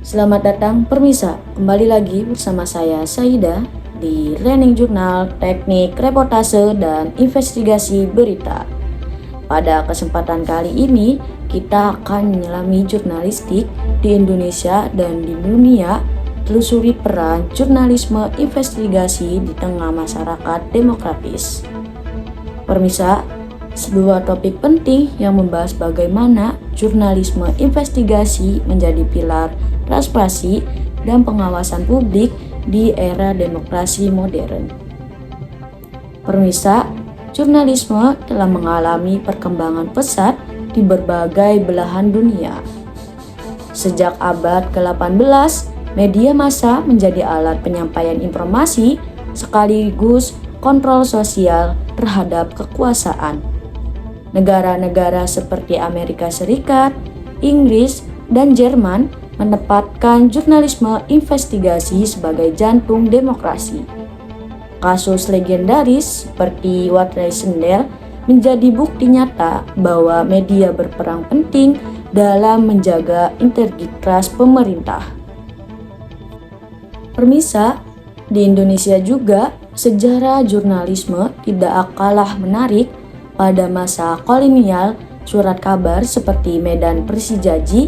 Selamat datang Permisa, kembali lagi bersama saya Saida di Learning Jurnal Teknik Reportase dan Investigasi Berita. Pada kesempatan kali ini, kita akan menyelami jurnalistik di Indonesia dan di dunia, telusuri peran jurnalisme investigasi di tengah masyarakat demokratis. Permisa, sebuah topik penting yang membahas bagaimana jurnalisme investigasi menjadi pilar transparansi dan pengawasan publik di era demokrasi modern. Permisa, jurnalisme telah mengalami perkembangan pesat di berbagai belahan dunia. Sejak abad ke-18, media massa menjadi alat penyampaian informasi sekaligus kontrol sosial terhadap kekuasaan. Negara-negara seperti Amerika Serikat, Inggris, dan Jerman menempatkan jurnalisme investigasi sebagai jantung demokrasi. Kasus legendaris seperti Watergate menjadi bukti nyata bahwa media berperan penting dalam menjaga integritas pemerintah. Permisa, di Indonesia juga sejarah jurnalisme tidak kalah menarik. Pada masa kolonial, surat kabar seperti Medan Persijaji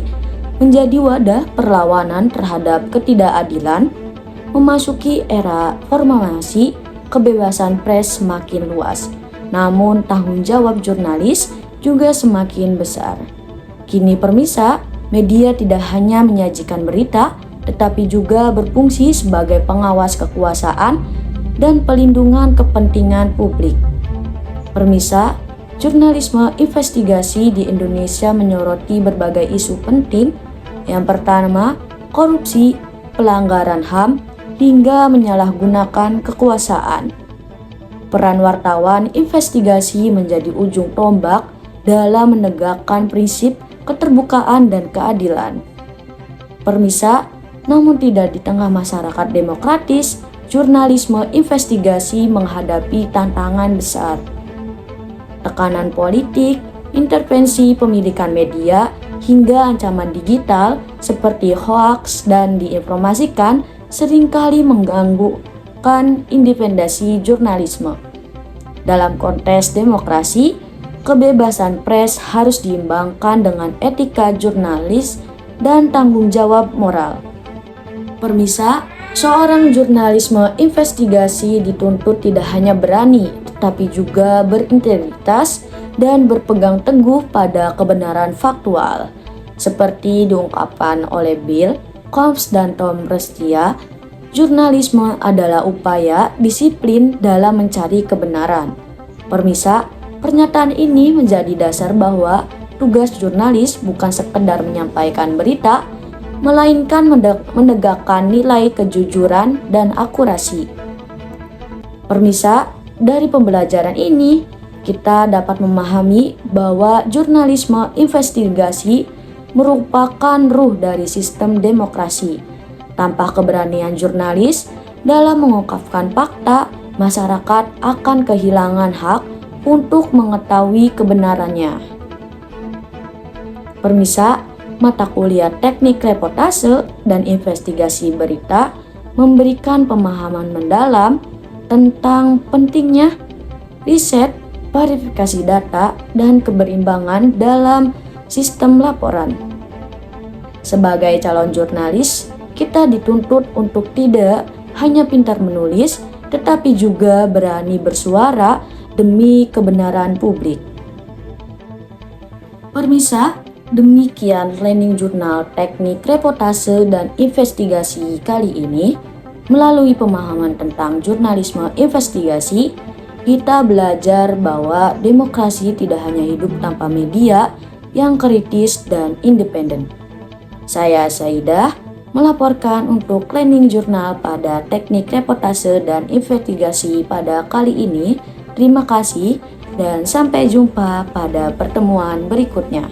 menjadi wadah perlawanan terhadap ketidakadilan. Memasuki era formasi, kebebasan pers semakin luas, namun tanggung jawab jurnalis juga semakin besar. Kini Permisa, media tidak hanya menyajikan berita, tetapi juga berfungsi sebagai pengawas kekuasaan dan pelindungan kepentingan publik. Permisa, jurnalisme investigasi di Indonesia menyoroti berbagai isu penting. Yang pertama, korupsi, pelanggaran HAM, hingga menyalahgunakan kekuasaan. Peran wartawan investigasi menjadi ujung tombak dalam menegakkan prinsip keterbukaan dan keadilan. Permisa, namun tidak di tengah masyarakat demokratis, jurnalisme investigasi menghadapi tantangan besar. Tekanan politik, intervensi pemilikan media, hingga ancaman digital seperti hoaks dan diinformasikan seringkali mengganggukan independensi jurnalisme. Dalam konteks demokrasi, kebebasan pers harus diimbangkan dengan etika jurnalis dan tanggung jawab moral. Permisa, seorang jurnalisme investigasi dituntut tidak hanya berani, tetapi juga berintegritas dan berpegang teguh pada kebenaran faktual. Seperti diungkapkan oleh Bill Combs dan Tom Restia, jurnalisme adalah upaya disiplin dalam mencari kebenaran. Permisa, pernyataan ini menjadi dasar bahwa tugas jurnalis bukan sekedar menyampaikan berita, melainkan menegakkan nilai kejujuran dan akurasi. Permisa, dari pembelajaran ini, kita dapat memahami bahwa jurnalisme investigasi merupakan ruh dari sistem demokrasi. Tanpa keberanian jurnalis dalam mengungkapkan fakta, masyarakat akan kehilangan hak untuk mengetahui kebenarannya. Permisa, mata kuliah teknik reportase dan investigasi berita memberikan pemahaman mendalam tentang pentingnya riset, verifikasi data, dan keberimbangan dalam sistem laporan. Sebagai calon jurnalis, kita dituntut untuk tidak hanya pintar menulis, tetapi juga berani bersuara demi kebenaran publik. Permisa, demikian Learning Jurnal Teknik Reportase dan Investigasi kali ini. Melalui pemahaman tentang jurnalisme investigasi, kita belajar bahwa demokrasi tidak hanya hidup tanpa media yang kritis dan independen. Saya Saidah melaporkan untuk Learning Jurnal pada Teknik Reportase dan Investigasi pada kali ini. Terima kasih dan sampai jumpa pada pertemuan berikutnya.